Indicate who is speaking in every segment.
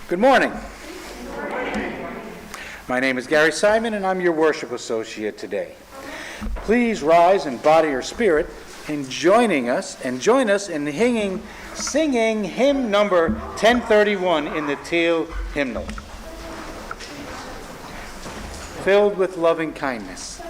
Speaker 1: Good morning. My name is Gary Simon, and I'm your worship associate today. Please rise in body or spirit in join us in singing hymn number 1031 in the Teal hymnal. Filled with loving kindness.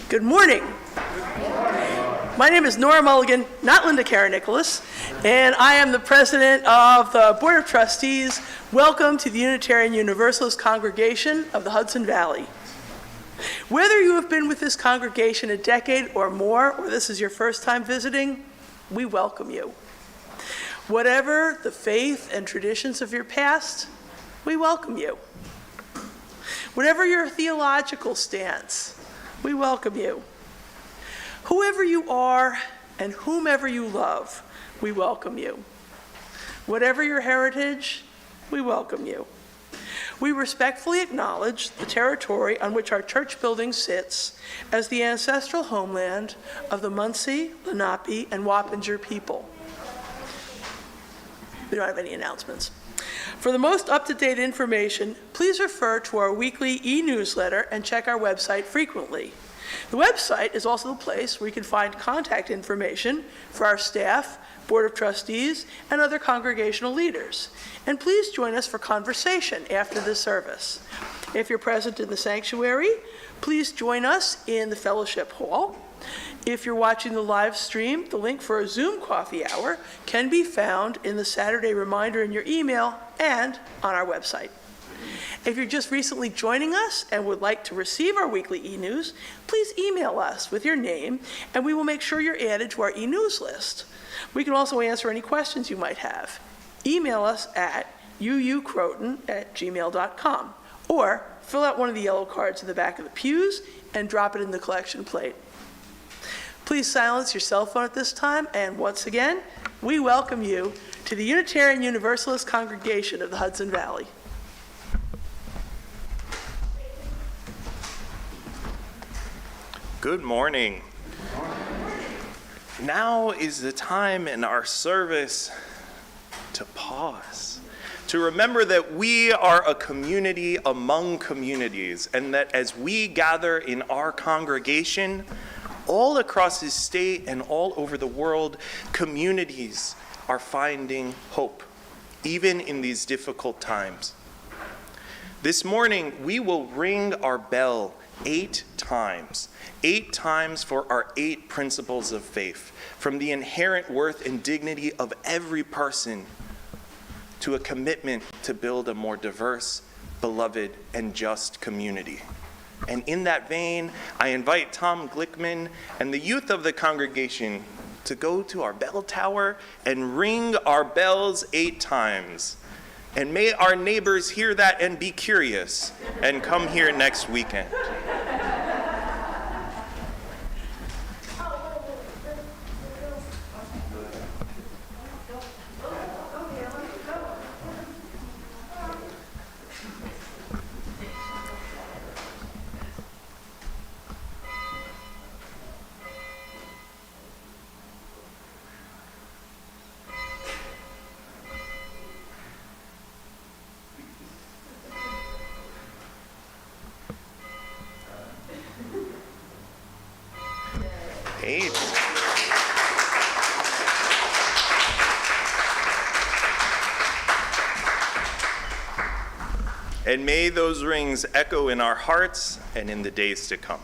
Speaker 2: Good morning. My name is Nora Mulligan, not Linda Kara-Nicholas, and I am the president of the Board of Trustees. Welcome to the Unitarian Universalist Congregation of the Hudson Valley. Whether you have been with this congregation a decade or more, or this is your first time visiting, we welcome you. Whatever the faith and traditions of your past, we welcome you. Whatever your theological stance, we welcome you. Whoever you are and whomever you love, we welcome you. Whatever your heritage, we welcome you. We respectfully acknowledge the territory on which our church building sits as the ancestral homeland of the Munsee, Lenape, and Wappinger people. We don't have any announcements. For the most up-to-date information, please refer to our weekly e-newsletter and check our website frequently. The website is also the place where you can find contact information for our staff, Board of Trustees, and other congregational leaders. And please join us for conversation after the service. If you're present in the sanctuary, please join us in the fellowship hall. If you're watching the live stream, the link for a Zoom coffee hour can be found in the Saturday reminder in your email and on our website. If you're just recently joining us and would like to receive our weekly e-news, please email us with your name and we will make sure you're added to our e-news list. We can also answer any questions you might have. Email us at uucroton@gmail.com or fill out one of the yellow cards in the back of the pews and drop it in the collection plate. Please silence your cell phone at this time, and once again, we welcome you to the Unitarian Universalist Congregation of the Hudson Valley.
Speaker 3: Good morning. Now is the time in our service to pause, to remember that we are a community among communities, and that as we gather in our congregation, all across this state and all over the world, communities are finding hope, even in these difficult times. This morning, we will ring our bell 8 times for our 8 principles of faith, from the inherent worth and dignity of every person to a commitment to build a more diverse, beloved, and just community. And in that vein, I invite Tom Glickman and the youth of the congregation to go to our bell tower and ring our bells 8 times. And may our neighbors hear that and be curious and come here next weekend. And may those rings echo in our hearts and in the days to come.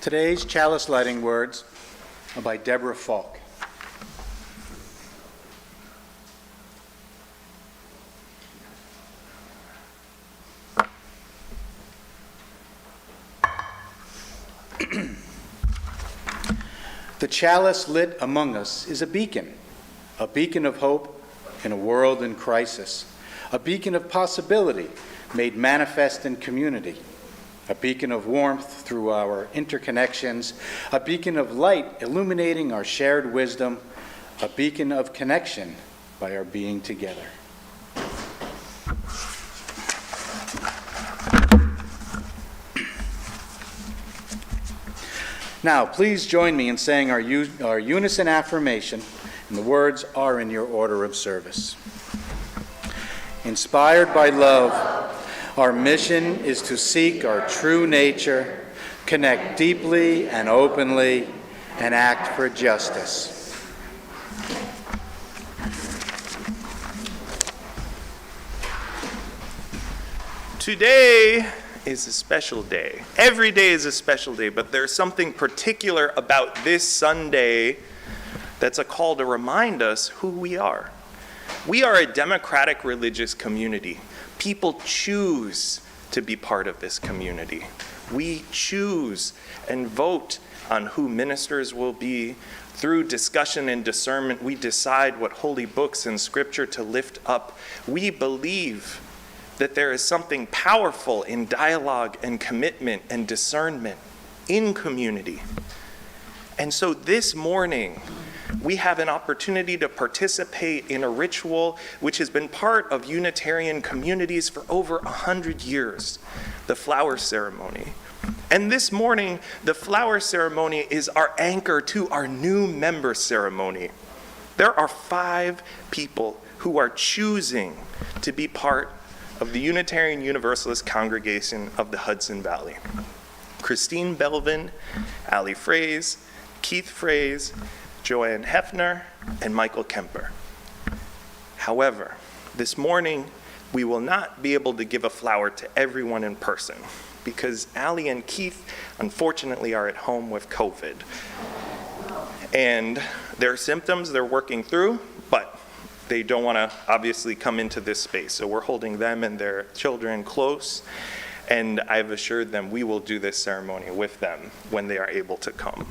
Speaker 1: Today's chalice lighting words are by Deborah Falk. The chalice lit among us is a beacon of hope in a world in crisis, a beacon of possibility made manifest in community, a beacon of warmth through our interconnections, a beacon of light illuminating our shared wisdom, a beacon of connection by our being together. Now, please join me in saying our unison affirmation, and the words are in your order of service. Inspired by love, our mission is to seek our true nature, connect deeply and openly, and act for justice.
Speaker 3: Today is a special day. Every day is a special day, but there's something particular about this Sunday that's a call to remind us who we are. We are a democratic religious community. People choose to be part of this community. We choose and vote on who ministers will be. Through discussion and discernment, we decide what holy books and scripture to lift up. We believe that there is something powerful in dialogue and commitment and discernment in community. And so this morning, we have an opportunity to participate in a ritual which has been part of Unitarian communities for over 100 years, the flower ceremony. And this morning, the flower ceremony is our anchor to our new member ceremony. There are 5 people who are choosing to be part of the Unitarian Universalist Congregation of the Hudson Valley. Christine Belvin, Ali Fraze, Keith Fraze, Joanne Hefner, and Michael Kemper. However, this morning, we will not be able to give a flower to everyone in person because Ali and Keith, unfortunately, are at home with COVID. And their symptoms they're working through, but they don't want to obviously come into this space. So we're holding them and their children close. And I've assured them we will do this ceremony with them when they are able to come.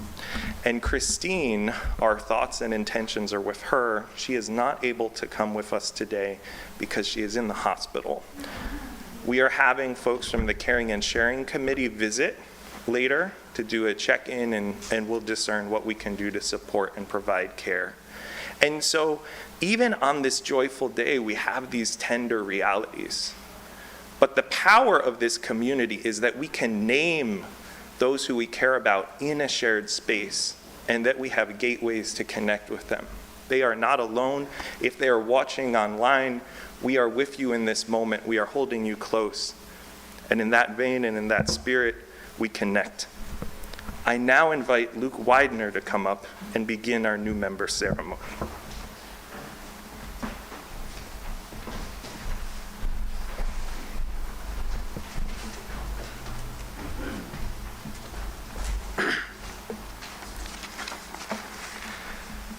Speaker 3: And Christine, our thoughts and intentions are with her. She is not able to come with us today because she is in the hospital. We are having folks from the Caring and Sharing Committee visit later to do a check-in and we'll discern what we can do to support and provide care. And so even on this joyful day, we have these tender realities. But the power of this community is that we can name those who we care about in a shared space, and that we have gateways to connect with them. They are not alone. If they are watching online, we are with you in this moment. We are holding you close. And in that vein and in that spirit, we connect. I now invite Luke Widener to come up and begin our new member ceremony.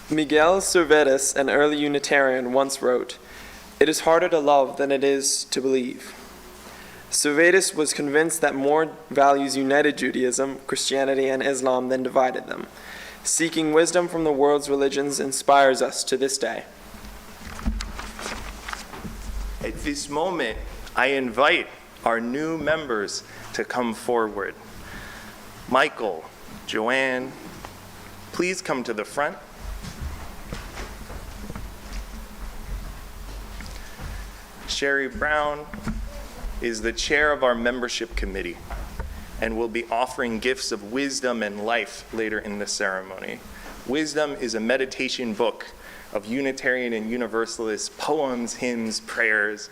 Speaker 4: Miguel Servetus, an early Unitarian, once wrote, "It is harder to love than it is to believe." Servetus was convinced that more values united Judaism, Christianity, and Islam than divided them. Seeking wisdom from the world's religions inspires us to this day.
Speaker 3: At this moment, I invite our new members to come forward. Michael, Joanne, please come to the front. Sherry Brown is the chair of our membership committee and will be offering gifts of wisdom and life later in the ceremony. Wisdom is a meditation book of Unitarian and Universalist poems, hymns, prayers,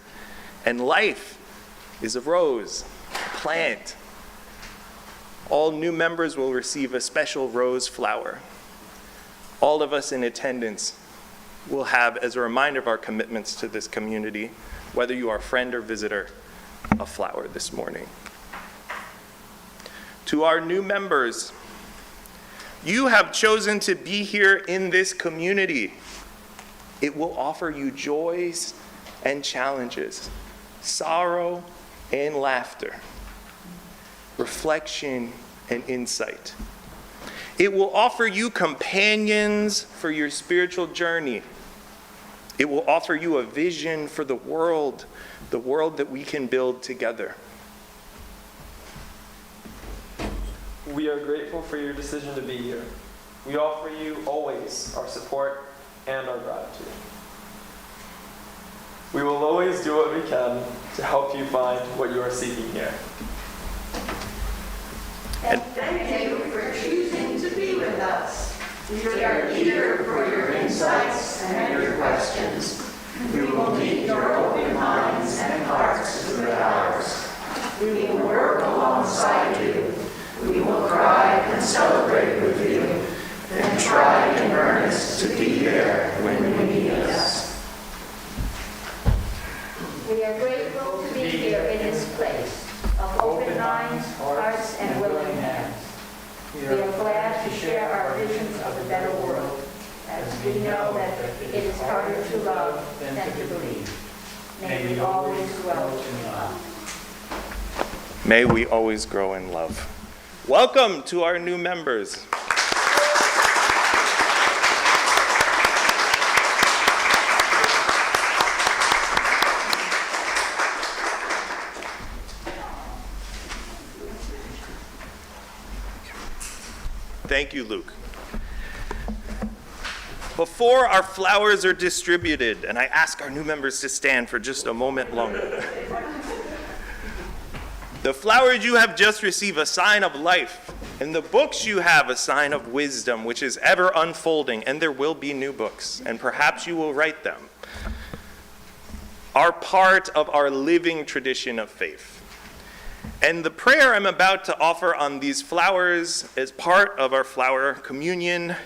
Speaker 3: and life is a rose, a plant. All new members will receive a special rose flower. All of us in attendance will have, as a reminder of our commitments to this community, whether you are a friend or visitor, a flower this morning. To our new members, you have chosen to be here in this community. It will offer you joys and challenges, sorrow and laughter, reflection and insight. It will offer you companions for your spiritual journey. It will offer you a vision for the world that we can build together.
Speaker 4: We are grateful for your decision to be here. We offer you always our support and our gratitude. We will always do what we can to help you find what you are seeking here.
Speaker 5: And thank you for choosing to be with us. We are eager for your insights and your questions. We will meet your open minds and hearts with ours. We will work alongside you. We will cry and celebrate with you, and try in earnest to be there when you need us.
Speaker 6: We are grateful to be here in this place of open minds, hearts, and willing hands. We are glad to share our visions of a better world, as we know that it is harder to love than to believe. May we always grow in love.
Speaker 3: May we always grow in love. Welcome to our new members. Thank you, Luke. Before our flowers are distributed, and I ask our new members to stand for just a moment longer. The flowers you have just received, a sign of life, and the books you have, a sign of wisdom, which is ever unfolding, and there will be new books, and perhaps you will write them, are part of our living tradition of faith. And the prayer I'm about to offer on these flowers as part of our flower communion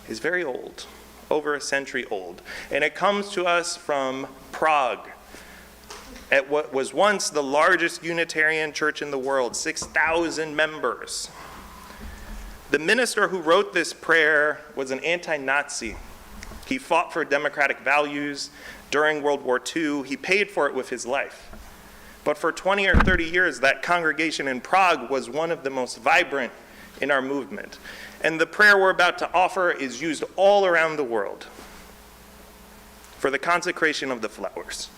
Speaker 3: is very old, over a century old. And it comes to us from Prague, at what was once the largest Unitarian church in the world, 6,000 members. The minister who wrote this prayer was an anti-Nazi. He fought for democratic values during World War II. He paid for it with his life. But for 20 or 30 years, that congregation in Prague was one of the most vibrant in our movement. And the prayer we're about to offer is used all around the world for the consecration of the flowers.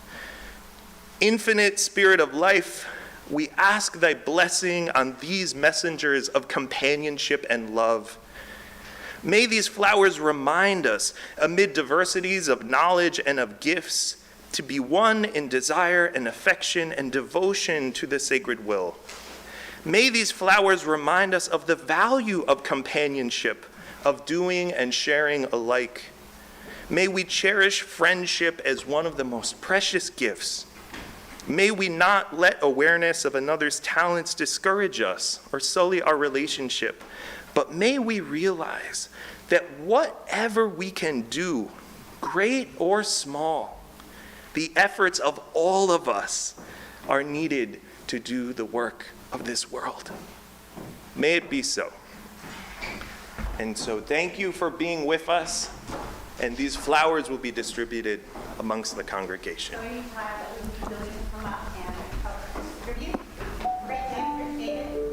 Speaker 3: Infinite Spirit of life, we ask thy blessing on these messengers of companionship and love. May these flowers remind us, amid diversities of knowledge and of gifts, to be one in desire and affection and devotion to the sacred will. May these flowers remind us of the value of companionship, of doing and sharing alike. May we cherish friendship as one of the most precious gifts. May we not let awareness of another's talents discourage us or sully our relationship, but may we realize that whatever we can do, great or small, the efforts of all of us are needed to do the work of this world. May it be so. And so thank you for being with us, and these flowers will be distributed amongst the congregation.
Speaker 5: So anytime that we can come up and distribute, great, appreciate it.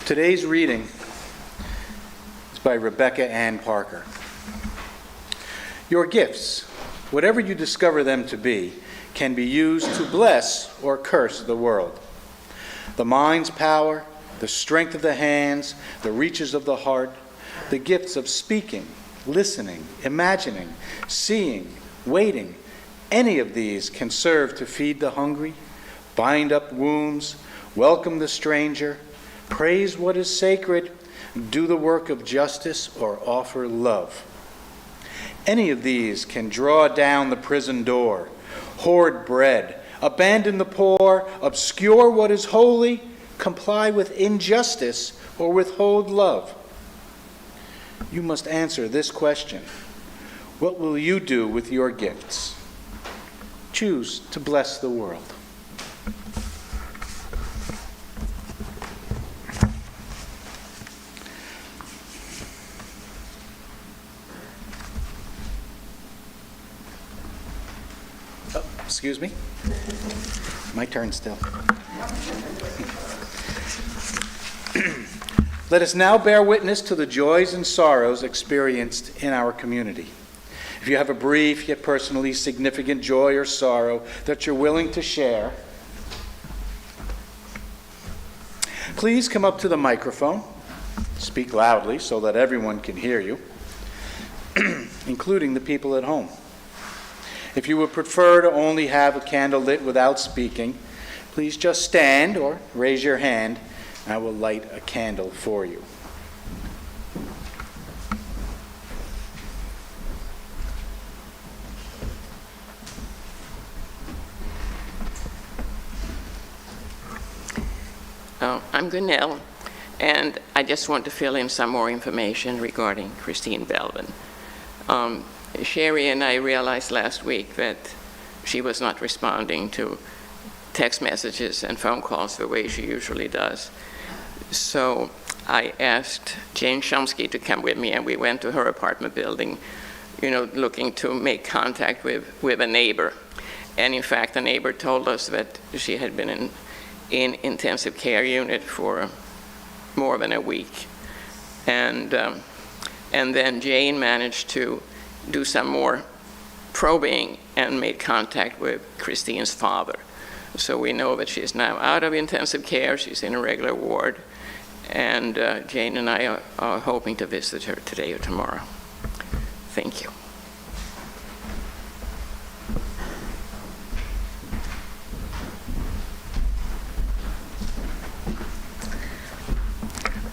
Speaker 1: Today's reading is by Rebecca Ann Parker. Your gifts, whatever you discover them to be, can be used to bless or curse the world. The mind's power, the strength of the hands, the reaches of the heart, the gifts of speaking, listening, imagining, seeing, waiting, any of these can serve to feed the hungry, bind up wounds, welcome the stranger, praise what is sacred, do the work of justice, or offer love. Any of these can draw down the prison door, hoard bread, abandon the poor, obscure what is holy, comply with injustice, or withhold love. You must answer this question: what will you do with your gifts? Choose to bless the world. Oh, excuse me. My turn still. Let us now bear witness to the joys and sorrows experienced in our community. If you have a brief yet personally significant joy or sorrow that you're willing to share, please come up to the microphone. Speak loudly so that everyone can hear you, including the people at home. If you would prefer to only have a candle lit without speaking, please just stand or raise your hand, and I will light a candle for you.
Speaker 7: I'm Gunnell, and I just want to fill in some more information regarding Christine Belvin. Sherry and I realized last week that she was not responding to text messages and phone calls the way she usually does. So I asked Jane Shumsky to come with me, and we went to her apartment building, looking to make contact with a neighbor. And in fact, the neighbor told us that she had been in intensive care unit for more than a week. And then Jane managed to do some more probing and made contact with Christine's father. So we know that she's now out of intensive care, she's in a regular ward, and Jane and I are hoping to visit her today or tomorrow. Thank you.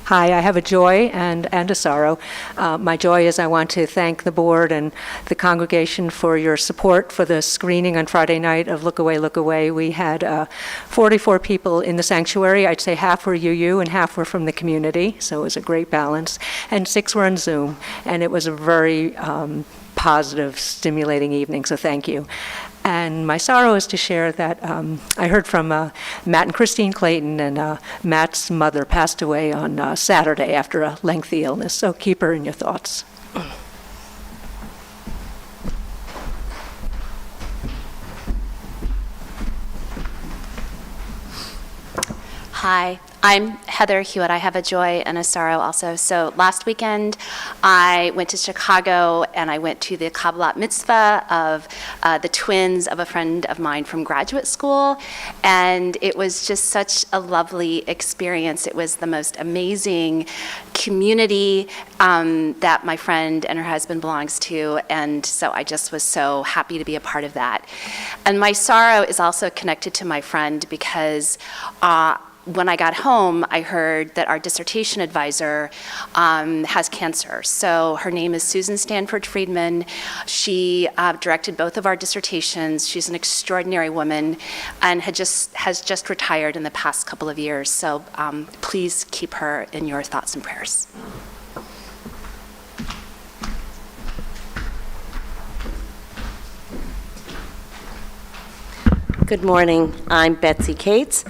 Speaker 8: Hi, I have a joy and a sorrow. My joy is I want to thank the board and the congregation for your support for the screening on Friday night of Look Away, Look Away. We had 44 people in the sanctuary. I'd say half were UU and half were from the community, so it was a great balance. And 6 were on Zoom, and it was a very positive, stimulating evening, so thank you. And my sorrow is to share that I heard from Matt and Christine Clayton, and Matt's mother passed away on Saturday after a lengthy illness, so keep her in your thoughts.
Speaker 9: Hi, I'm Heather Hewitt. I have a joy and a sorrow also. So last weekend, I went to Chicago and I went to the Kabbalat Mitzvah of the twins of a friend of mine from graduate school. And it was just such a lovely experience. It was the most amazing community that my friend and her husband belongs to. And so I just was so happy to be a part of that. And my sorrow is also connected to my friend because when I got home, I heard that our dissertation advisor has cancer. So her name is Susan Stanford Friedman. She directed both of our dissertations. She's an extraordinary woman and has just retired in the past couple of years. So please keep her in your thoughts and prayers.
Speaker 10: Good morning. I'm Betsy Cates.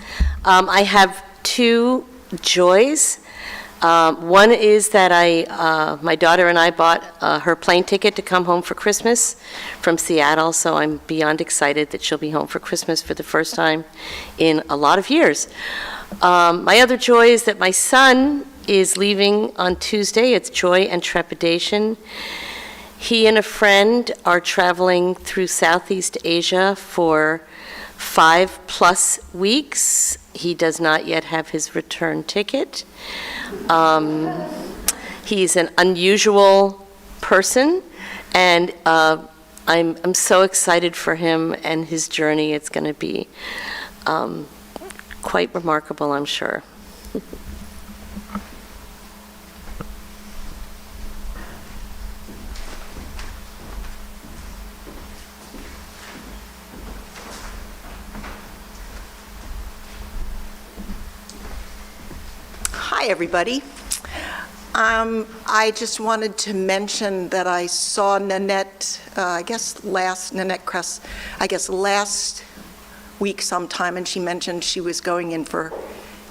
Speaker 10: I have 2 joys. One is that my daughter and I bought her plane ticket to come home for Christmas from Seattle, so I'm beyond excited that she'll be home for Christmas for the first time in a lot of years. My other joy is that my son is leaving on Tuesday. It's joy and trepidation. He and a friend are traveling through Southeast Asia for 5+ weeks. He does not yet have his return ticket. He's an unusual person, and I'm so excited for him and his journey. It's going to be quite remarkable, I'm sure.
Speaker 11: Hi, everybody. I just wanted to mention that I saw Nanette, Nanette Kress, last week sometime, and she mentioned she was going in for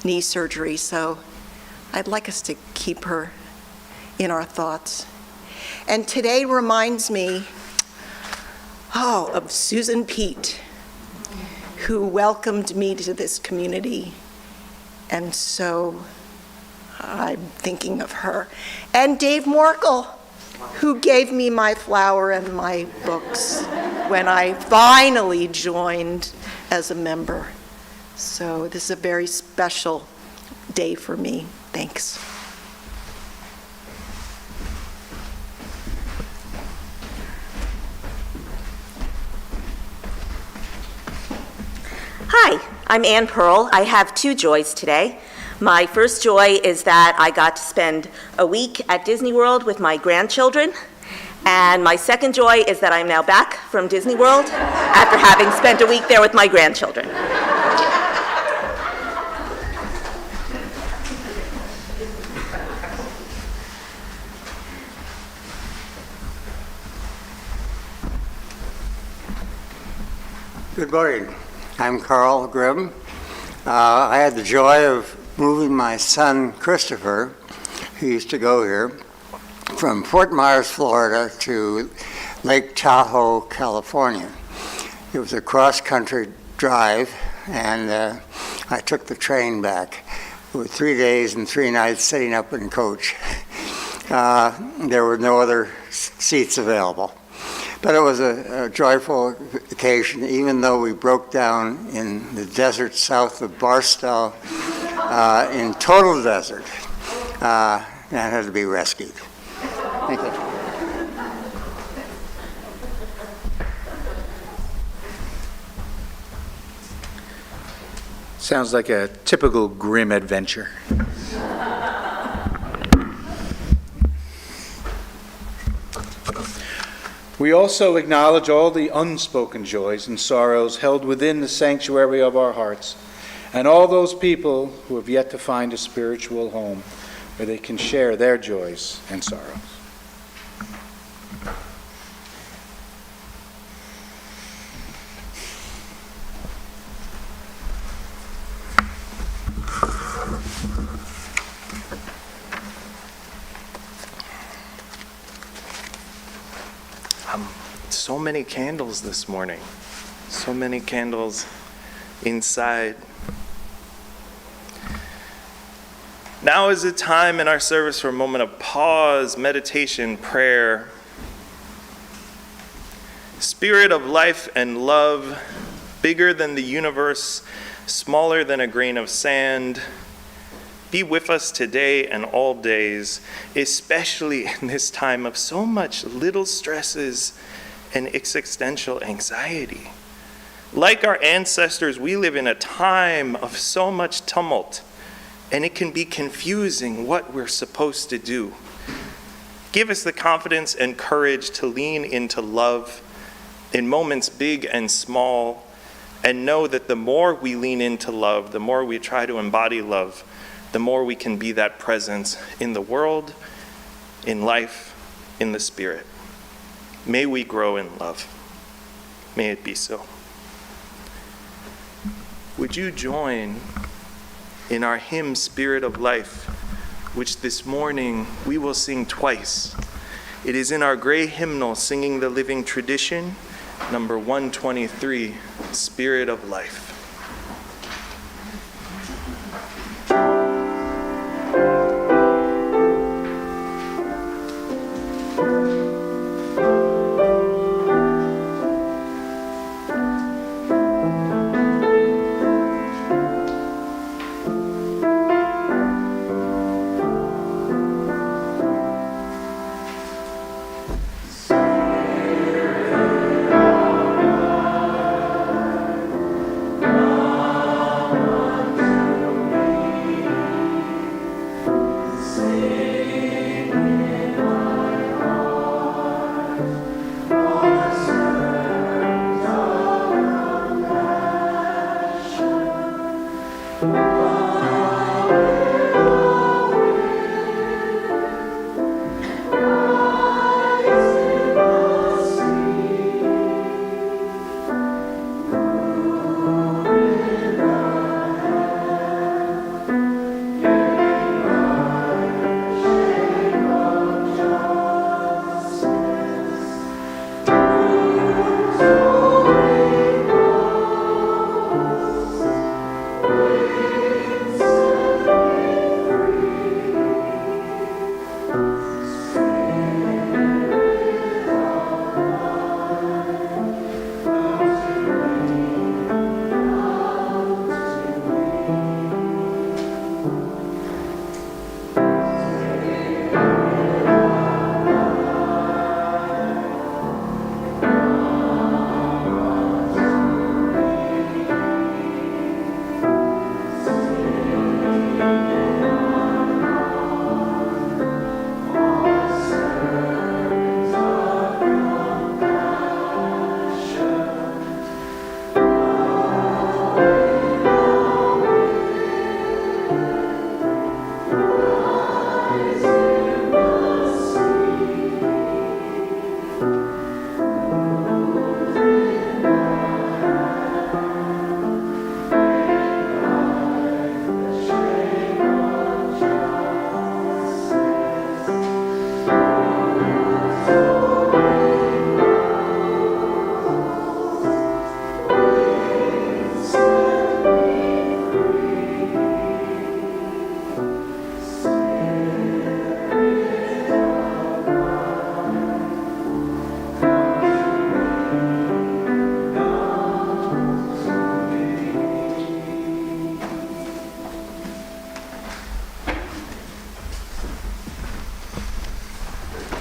Speaker 11: knee surgery, so I'd like us to keep her in our thoughts. And today reminds me, of Susan Pete, who welcomed me to this community, and so I'm thinking of her. And Dave Morkel, who gave me my flower and my books when I finally joined as a member. So this is a very special day for me. Thanks.
Speaker 12: Hi, I'm Ann Pearl. I have 2 joys today. My first joy is that I got to spend a week at Disney World with my grandchildren. And my second joy is that I'm now back from Disney World after having spent a week there with my grandchildren.
Speaker 13: Good morning. I'm Carl Grimm. I had the joy of moving my son Christopher, who used to go here, from Fort Myers, Florida to Lake Tahoe, California. It was a cross-country drive, and I took the train back. It was 3 days and 3 nights sitting up in coach. There were no other seats available. But it was a joyful occasion, even though we broke down in the desert south of Barstow, in total desert, and had to be rescued. Thank you.
Speaker 1: Sounds like a typical grim adventure. We also acknowledge all the unspoken joys and sorrows held within the sanctuary of our hearts, and all those people who have yet to find a spiritual home where they can share their joys and sorrows.
Speaker 3: So many candles this morning. So many candles inside. Now is the time in our service for a moment of pause, meditation, prayer. Spirit of life and love, bigger than the universe, smaller than a grain of sand, be with us today and all days, especially in this time of so much little stresses and existential anxiety. Like our ancestors, we live in a time of so much tumult, and it can be confusing what we're supposed to do. Give us the confidence and courage to lean into love in moments big and small, and know that the more we lean into love, the more we try to embody love, the more we can be that presence in the world, in life, in the spirit. May we grow in love. May it be so. Would you join in our hymn, Spirit of Life, which this morning we will sing twice. It is in our gray hymnal, Singing the Living Tradition, number 123, Spirit of Life.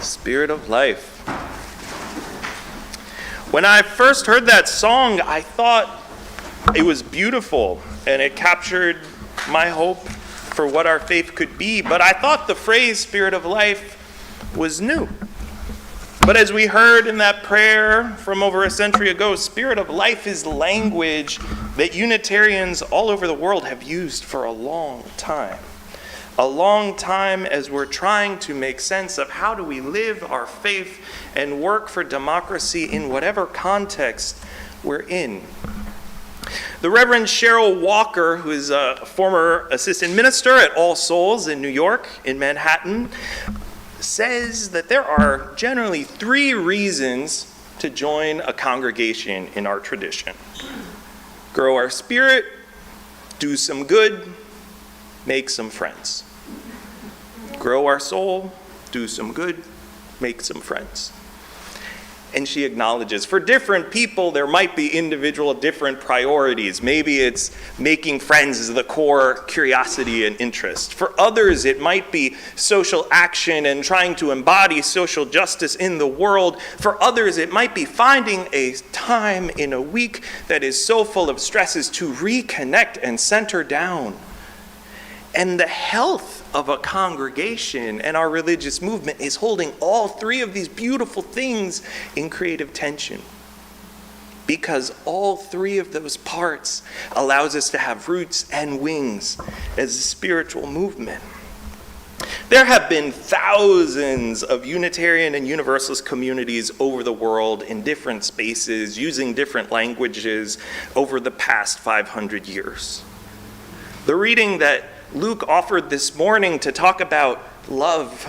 Speaker 3: Spirit of life. When I first heard that song, I thought it was beautiful and it captured my hope for what our faith could be, but I thought the phrase Spirit of life was new. But as we heard in that prayer from over a century ago, Spirit of life is language that Unitarians all over the world have used for a long time. A long time as we're trying to make sense of how do we live our faith and work for democracy in whatever context we're in. The Reverend Cheryl Walker, who is a former assistant minister at All Souls in New York, in Manhattan, says that there are generally 3 reasons to join a congregation in our tradition: grow our spirit, do some good, make some friends. Grow our soul, do some good, make some friends. And she acknowledges for different people there might be individual different priorities. Maybe it's making friends as the core curiosity and interest. For others it might be social action and trying to embody social justice in the world. For others it might be finding a time in a week that is so full of stresses to reconnect and center down. And the health of a congregation and our religious movement is holding all 3 of these beautiful things in creative tension. Because all 3 of those parts allows us to have roots and wings as a spiritual movement. There have been thousands of Unitarian and Universalist communities over the world in different spaces, using different languages over the past 500 years. The reading that Luke offered this morning to talk about love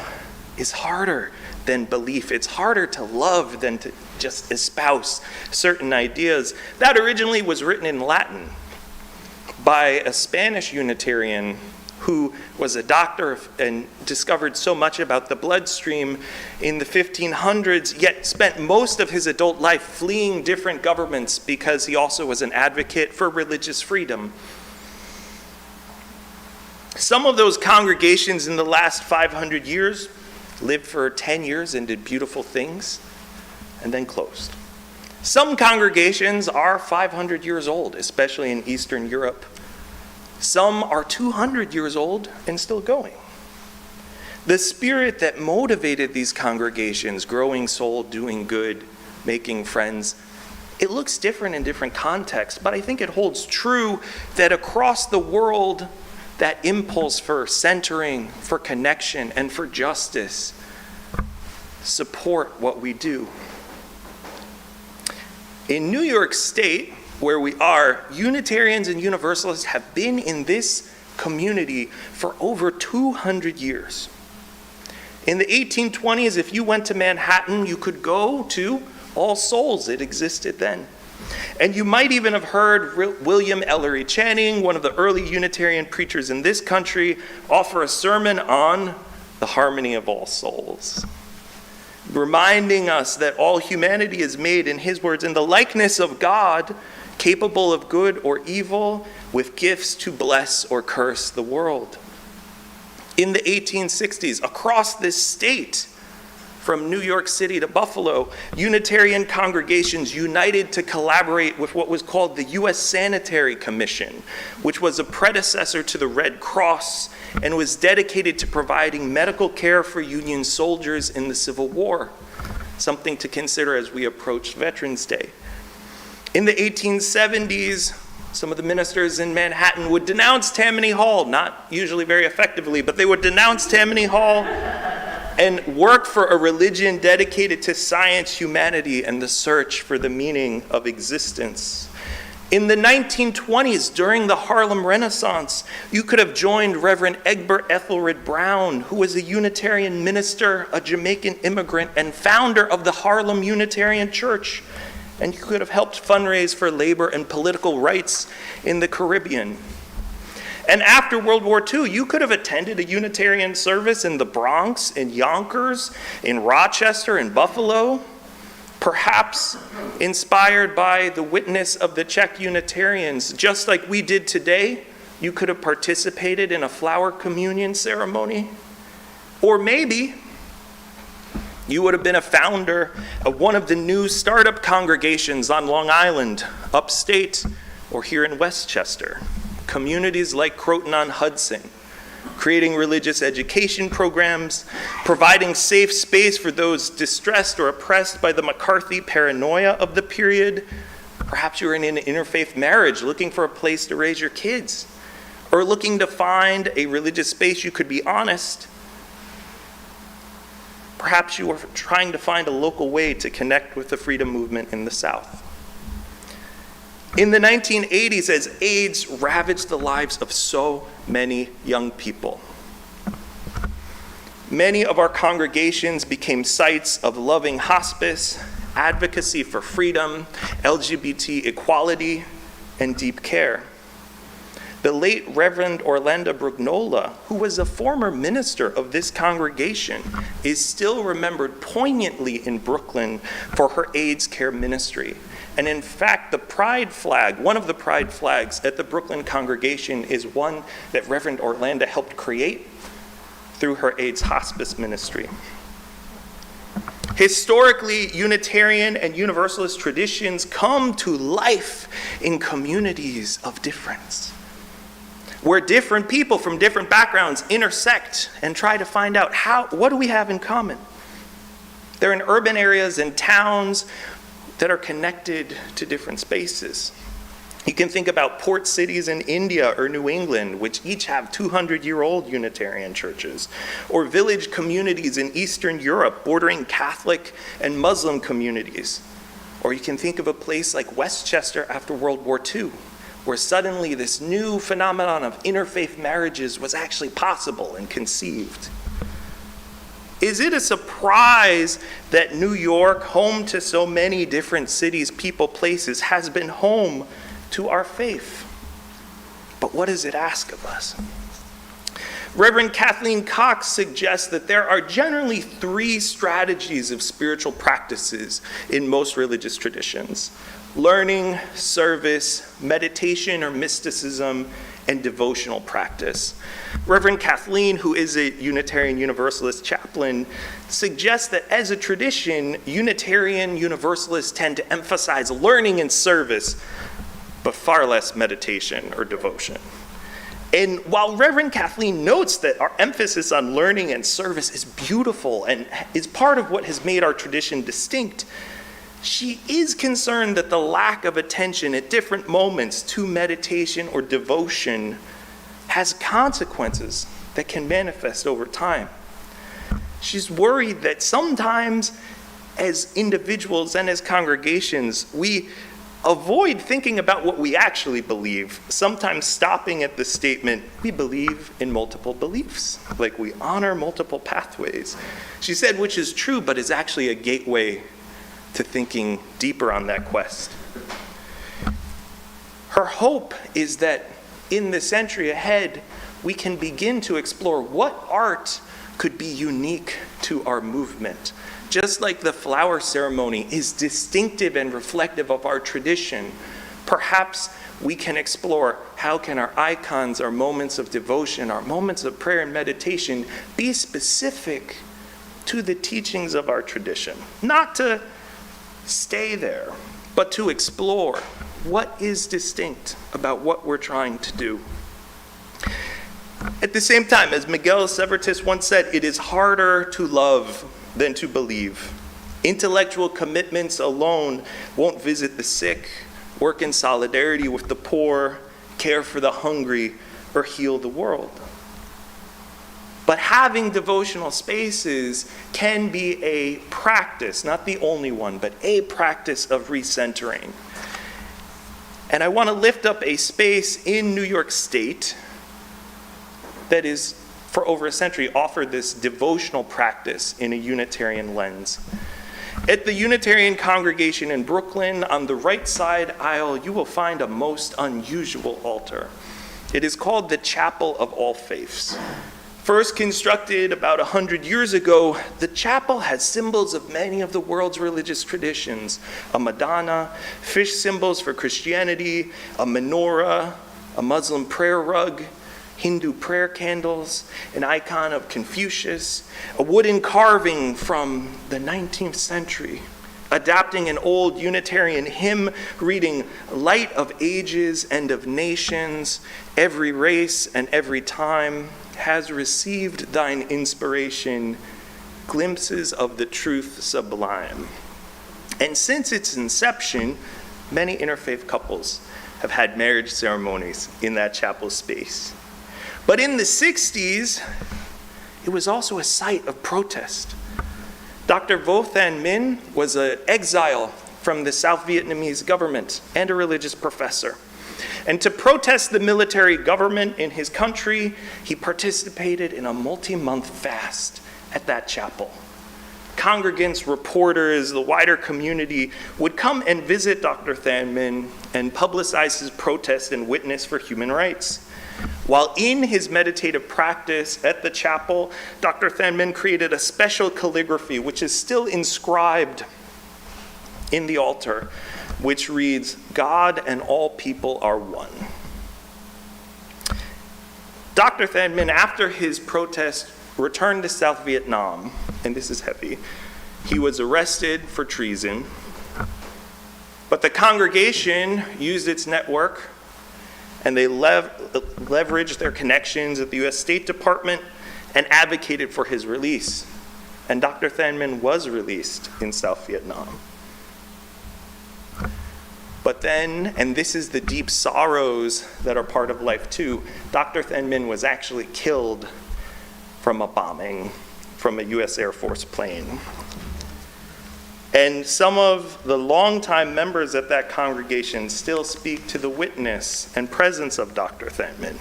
Speaker 3: is harder than belief. It's harder to love than to just espouse certain ideas. That originally was written in Latin by a Spanish Unitarian who was a doctor and discovered so much about the bloodstream in the 1500s, yet spent most of his adult life fleeing different governments because he also was an advocate for religious freedom. Some of those congregations in the last 500 years lived for 10 years and did beautiful things and then closed. Some congregations are 500 years old, especially in Eastern Europe. Some are 200 years old and still going. The spirit that motivated these congregations, growing soul, doing good, making friends, it looks different in different contexts, but I think it holds true that across the world, that impulse for centering, for connection, and for justice support what we do. In New York State, where we are, Unitarians and Universalists have been in this community for over 200 years. In the 1820s, if you went to Manhattan, you could go to All Souls. It existed then. And you might even have heard William Ellery Channing, one of the early Unitarian preachers in this country, offer a sermon on the harmony of all souls, reminding us that all humanity is made, in his words, in the likeness of God, capable of good or evil, with gifts to bless or curse the world. In the 1860s, across this state, from New York City to Buffalo, Unitarian congregations united to collaborate with what was called the U.S. Sanitary Commission, which was a predecessor to the Red Cross and was dedicated to providing medical care for Union soldiers in the Civil War, something to consider as we approach Veterans Day. In the 1870s, some of the ministers in Manhattan would denounce Tammany Hall, not usually very effectively, but they would denounce Tammany Hall and work for a religion dedicated to science, humanity, and the search for the meaning of existence. In the 1920s, during the Harlem Renaissance, you could have joined Reverend Egbert Ethelred Brown, who was a Unitarian minister, a Jamaican immigrant, and founder of the Harlem Unitarian Church. And you could have helped fundraise for labor and political rights in the Caribbean. And after World War II, you could have attended a Unitarian service in the Bronx, in Yonkers, in Rochester, in Buffalo, perhaps inspired by the witness of the Czech Unitarians. Just like we did today, you could have participated in a flower communion ceremony. Or maybe You would have been a founder of one of the new startup congregations on Long Island, upstate, or here in Westchester. Communities like Croton-on-Hudson, creating religious education programs, providing safe space for those distressed or oppressed by the McCarthy paranoia of the period. Perhaps you were in an interfaith marriage looking for a place to raise your kids, or looking to find a religious space you could be honest. Perhaps you were trying to find a local way to connect with the freedom movement in the South. In the 1980s, as AIDS ravaged the lives of so many young people, many of our congregations became sites of loving hospice, advocacy for freedom, LGBT equality, and deep care. The late Reverend Orlando Brugnola, who was a former minister of this congregation, is still remembered poignantly in Brooklyn for her AIDS care ministry. And in fact, the pride flag, one of the pride flags at the Brooklyn congregation is one that Reverend Orlando helped create through her AIDS hospice ministry. Historically, Unitarian and Universalist traditions come to life in communities of difference, where different people from different backgrounds intersect and try to find out what do we have in common. They're in urban areas and towns that are connected to different spaces. You can think about port cities in India or New England, which each have 200-year-old Unitarian churches, or village communities in Eastern Europe bordering Catholic and Muslim communities. Or you can think of a place like Westchester after World War II, where suddenly this new phenomenon of interfaith marriages was actually possible and conceived. Is it a surprise that New York, home to so many different cities, people, places, has been home to our faith? But what does it ask of us? Reverend Kathleen Cox suggests that there are generally 3 strategies of spiritual practices in most religious traditions: learning, service, meditation or mysticism, and devotional practice. Reverend Kathleen, who is a Unitarian Universalist chaplain, suggests that as a tradition, Unitarian Universalists tend to emphasize learning and service, but far less meditation or devotion. And while Reverend Kathleen notes that our emphasis on learning and service is beautiful and is part of what has made our tradition distinct, she is concerned that the lack of attention at different moments to meditation or devotion has consequences that can manifest over time. She's worried that sometimes as individuals and as congregations, we avoid thinking about what we actually believe, sometimes stopping at the statement, we believe in multiple beliefs, like we honor multiple pathways. She said, which is true, but is actually a gateway to thinking deeper on that quest. Her hope is that in the century ahead, we can begin to explore what art could be unique to our movement. Just like the flower ceremony is distinctive and reflective of our tradition, perhaps we can explore how can our icons, our moments of devotion, our moments of prayer and meditation be specific to the teachings of our tradition. Not to stay there, but to explore what is distinct about what we're trying to do. At the same time, as Miguel Severtis once said, it is harder to love than to believe. Intellectual commitments alone won't visit the sick, work in solidarity with the poor, care for the hungry, or heal the world. But having devotional spaces can be a practice, not the only one, but a practice of recentering. And I want to lift up a space in New York State that is, for over a century, offered this devotional practice in a Unitarian lens. At the Unitarian congregation in Brooklyn, on the right side aisle, you will find a most unusual altar. It is called the Chapel of All Faiths. First constructed about 100 years ago, the chapel has symbols of many of the world's religious traditions: a Madonna, fish symbols for Christianity, a menorah, a Muslim prayer rug, Hindu prayer candles, an icon of Confucius, a wooden carving from the 19th century, adapting an old Unitarian hymn reading, "Light of ages and of nations, every race and every time has received thine inspiration, glimpses of the truth sublime." And since its inception, many interfaith couples have had marriage ceremonies in that chapel space. But in the 60s, it was also a site of protest. Dr. Vo Than Minh was an exile from the South Vietnamese government and a religious professor. And to protest the military government in his country, he participated in a multi-month fast at that chapel. Congregants, reporters, the wider community would come and visit Dr. Than Minh and publicize his protest and witness for human rights. While in his meditative practice at the chapel, Dr. Than Minh created a special calligraphy which is still inscribed in the altar, which reads, "God and all people are one." Dr. Than Minh, after his protest, returned to South Vietnam, and this is heavy. He was arrested for treason, but the congregation used its network and they leveraged their connections at the U.S. State Department and advocated for his release. And Dr. Than Minh was released in South Vietnam. But then, and this is the deep sorrows that are part of life too, Dr. Than Minh was actually killed from a bombing from a U.S. Air Force plane. And some of the longtime members at that congregation still speak to the witness and presence of Dr. Than Minh.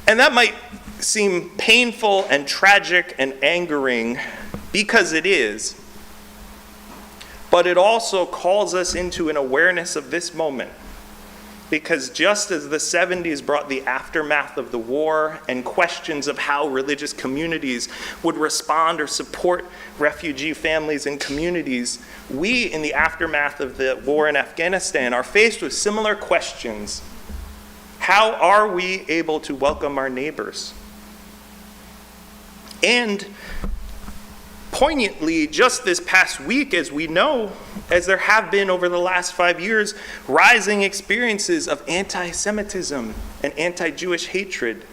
Speaker 3: And that might seem painful and tragic and angering, because it is, but it also calls us into an awareness of this moment. Because just as the 70s brought the aftermath of the war and questions of how religious communities would respond or support refugee families and communities, we, in the aftermath of the war in Afghanistan, are faced with similar questions. How are we able to welcome our neighbors? And poignantly, just this past week, as we know, as there have been over the last 5 years, rising experiences of anti-Semitism and anti-Jewish hatred.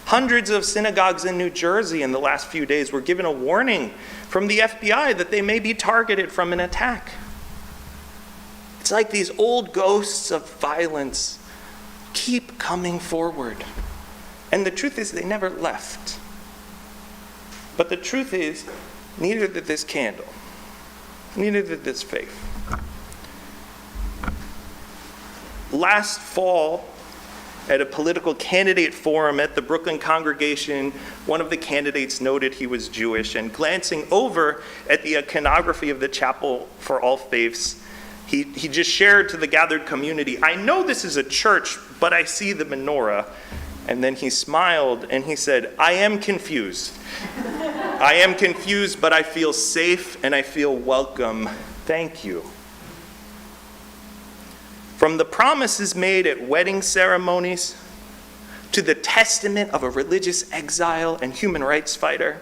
Speaker 3: Hundreds of synagogues in New Jersey in the last few days were given a warning from the FBI that they may be targeted from an attack. It's like these old ghosts of violence keep coming forward. And the truth is, they never left. But the truth is, neither did this candle. Neither did this faith. Last fall, at a political candidate forum at the Brooklyn congregation, one of the candidates noted he was Jewish, and glancing over at the iconography of the Chapel for All Faiths, he just shared to the gathered community, "I know this is a church, but I see the menorah." And then he smiled and he said, "I am confused. I am confused, but I feel safe and I feel welcome. Thank you." From the promises made at wedding ceremonies to the testament of a religious exile and human rights fighter,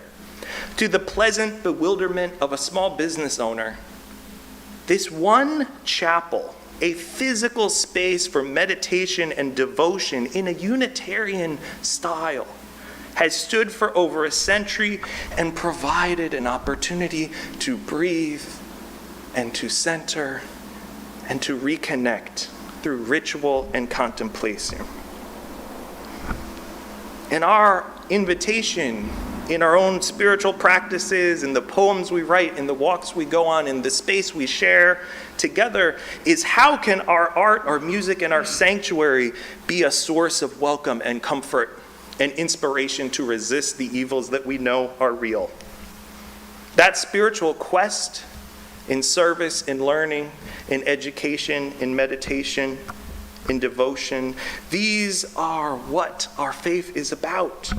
Speaker 3: to the pleasant bewilderment of a small business owner, this one chapel, a physical space for meditation and devotion in a Unitarian style, has stood for over a century and provided an opportunity to breathe and to center and to reconnect through ritual and contemplation. And our invitation in our own spiritual practices, in the poems we write, in the walks we go on, in the space we share together, is how can our art, our music, and our sanctuary be a source of welcome and comfort and inspiration to resist the evils that we know are real? That spiritual quest in service, in learning, in education, in meditation, in devotion, these are what our faith is about.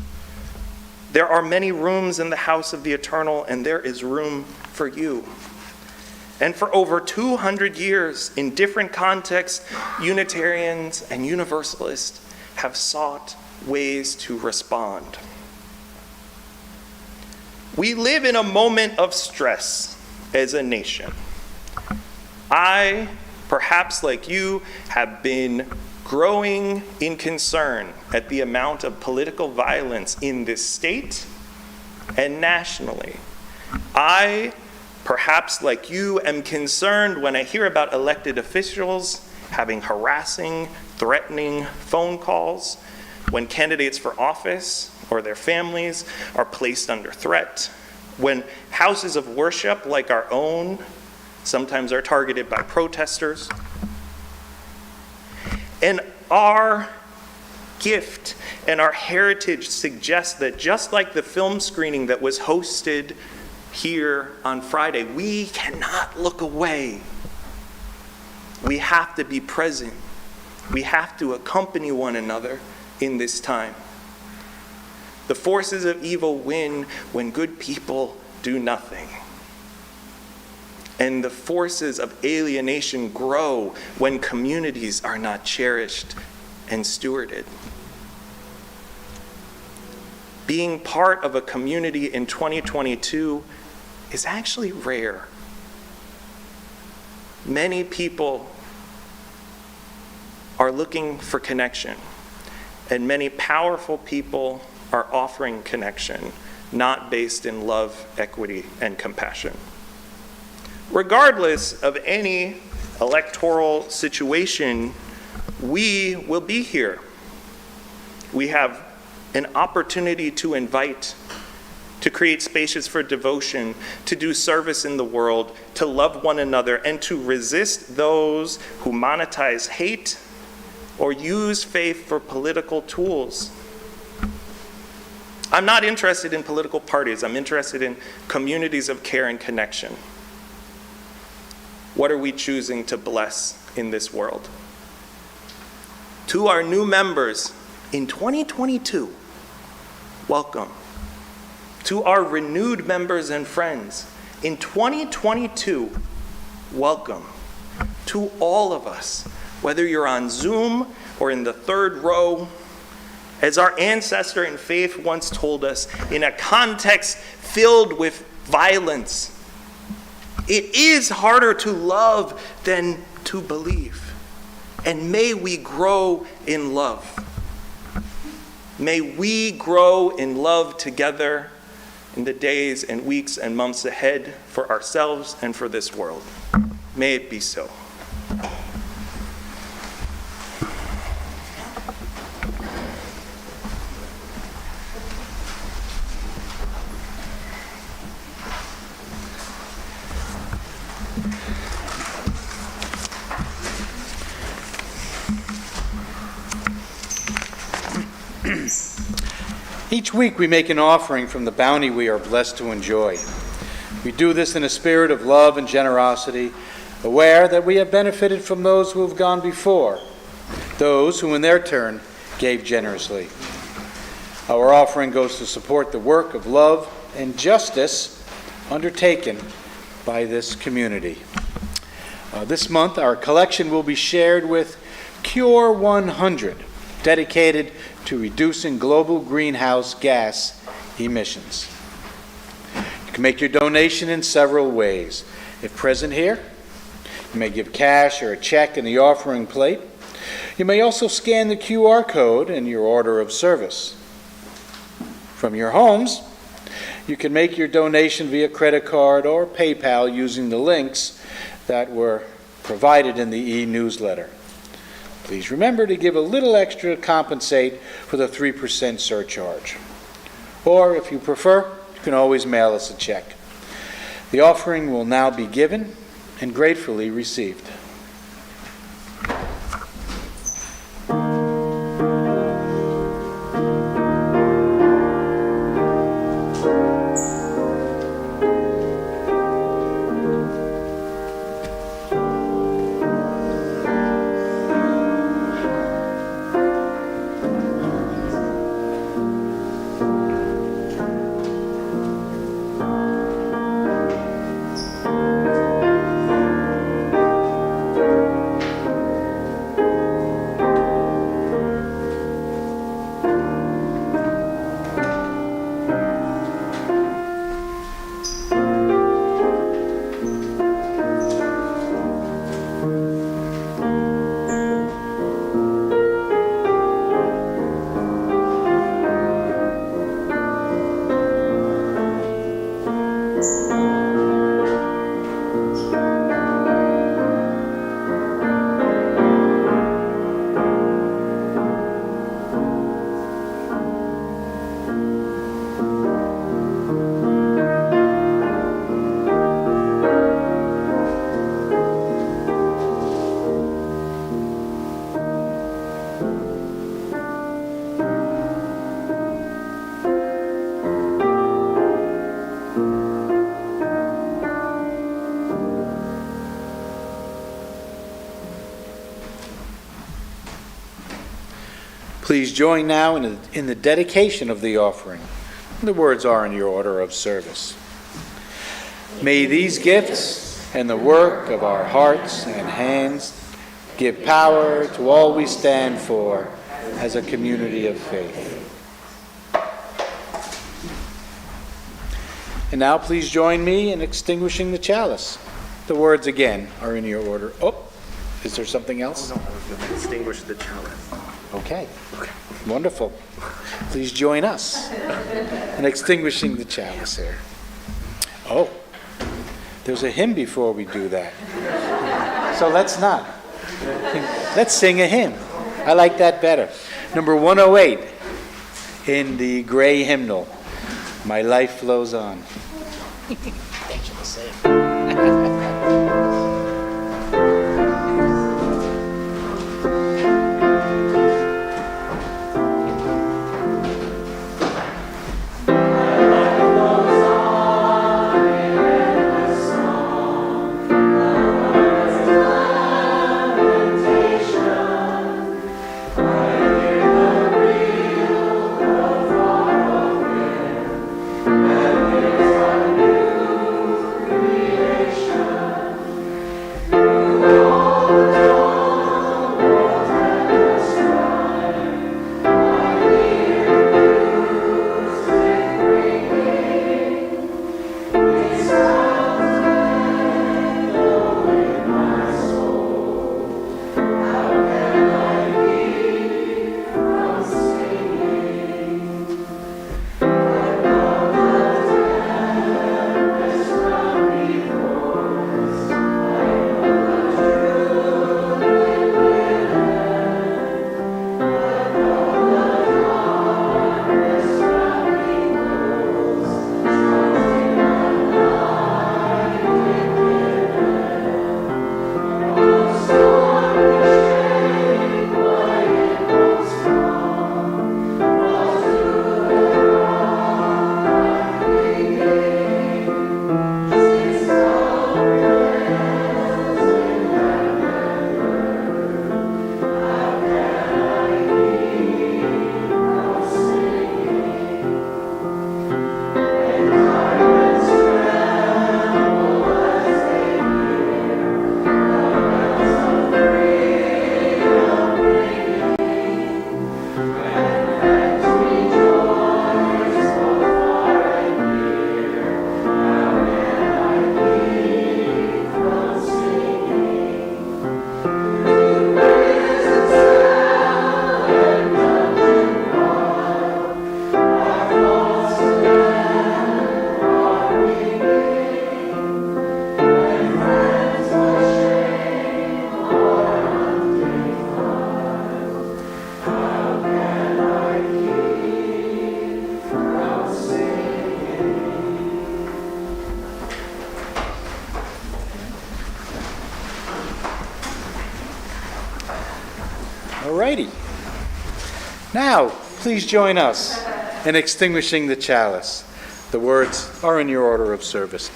Speaker 3: There are many rooms in the house of the eternal, and there is room for you. And for over 200 years, in different contexts, Unitarians and Universalists have sought ways to respond. We live in a moment of stress as a nation. I, perhaps like you, have been growing in concern at the amount of political violence in this state and nationally. I, perhaps like you, am concerned when I hear about elected officials having harassing, threatening phone calls, when candidates for office or their families are placed under threat, when houses of worship like our own sometimes are targeted by protesters. And our gift and our heritage suggests that just like the film screening that was hosted here on Friday, we cannot look away. We have to be present. We have to accompany one another in this time. The forces of evil win when good people do nothing. And the forces of alienation grow when communities are not cherished and stewarded. Being part of a community in 2022 is actually rare. Many people are looking for connection, and many powerful people are offering connection, not based in love, equity, and compassion. Regardless of any electoral situation, we will be here. We have an opportunity to invite, to create spaces for devotion, to do service in the world, to love one another, and to resist those who monetize hate or use faith for political tools. I'm not interested in political parties. I'm interested in communities of care and connection. What are we choosing to bless in this world? To our new members in 2022, welcome. To our renewed members and friends in 2022, welcome. To all of us, whether you're on Zoom or in the third row, as our ancestor in faith once told us, in a context filled with violence, it is harder to love than to believe. And may we grow in love. May we grow in love together in the days and weeks and months ahead for ourselves and for this world. May it be so.
Speaker 1: Each week we make an offering from the bounty we are blessed to enjoy. We do this in a spirit of love and generosity, aware that we have benefited from those who have gone before, those who in their turn gave generously. Our offering goes to support the work of love and justice undertaken by this community. This month our collection will be shared with Cure 100, dedicated to reducing global greenhouse gas emissions. You can make your donation in several ways. If present here, you may give cash or a check in the offering plate. You may also scan the QR code in your order of service. From your homes, you can make your donation via credit card or PayPal using the links that were provided in the e-newsletter. Please remember to give a little extra to compensate for the 3% surcharge. Or, if you prefer, you can always mail us a check. The offering will now be given and gratefully received. Please join now in the dedication of the offering. The words are in your order of service. May these gifts and the work of our hearts and hands give power to all we stand for as a community of faith. And now please join me in extinguishing the chalice. The words again are in your order. Oh, is there something else?
Speaker 3: Oh, no, I was going to extinguish the chalice.
Speaker 1: Okay. Wonderful. Please join us in extinguishing the chalice here. Oh, there's a hymn before we do that. So let's not. Let's sing a hymn. I like that better. Number 108 in the gray hymnal, My Life Flows On. Thank you for saying. Alrighty. Now, please join us in extinguishing the chalice. The words are in your order of service.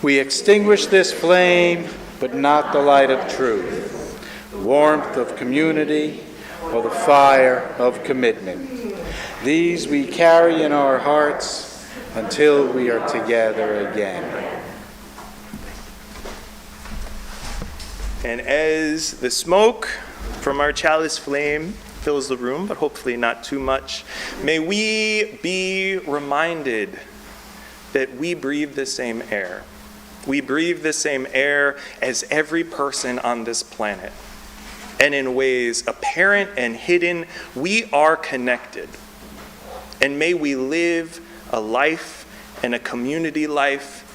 Speaker 1: We extinguish this flame, but not the light of truth, the warmth of community, or the fire of commitment. These we carry in our hearts until we are together again.
Speaker 3: And as the smoke from our chalice flame fills the room, but hopefully not too much, may we be reminded that we breathe the same air. We breathe the same air as every person on this planet. And in ways apparent and hidden, we are connected. And may we live a life and a community life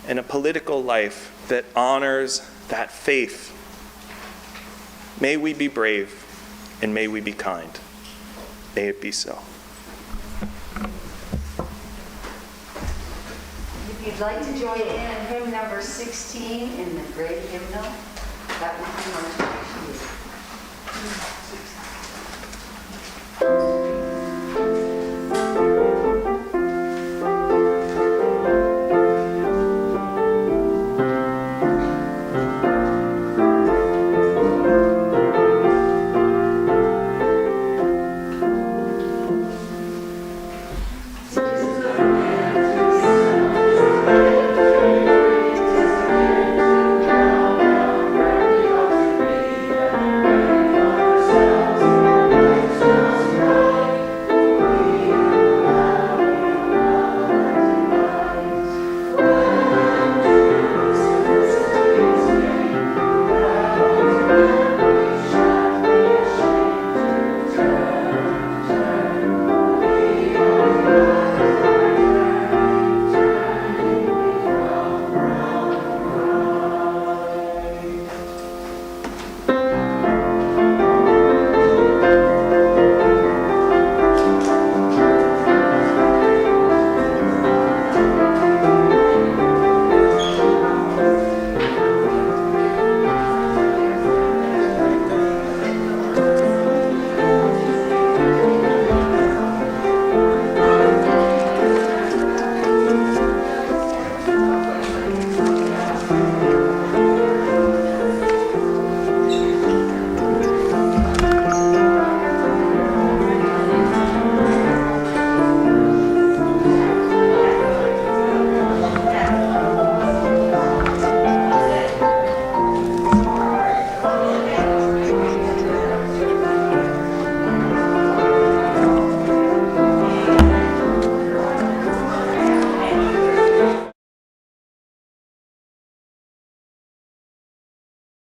Speaker 3: and a political life that honors that faith. May we be brave and may we be kind. May it be so.
Speaker 5: If you'd like to join in hymn number 16 in the great hymnal, that would be much appreciated.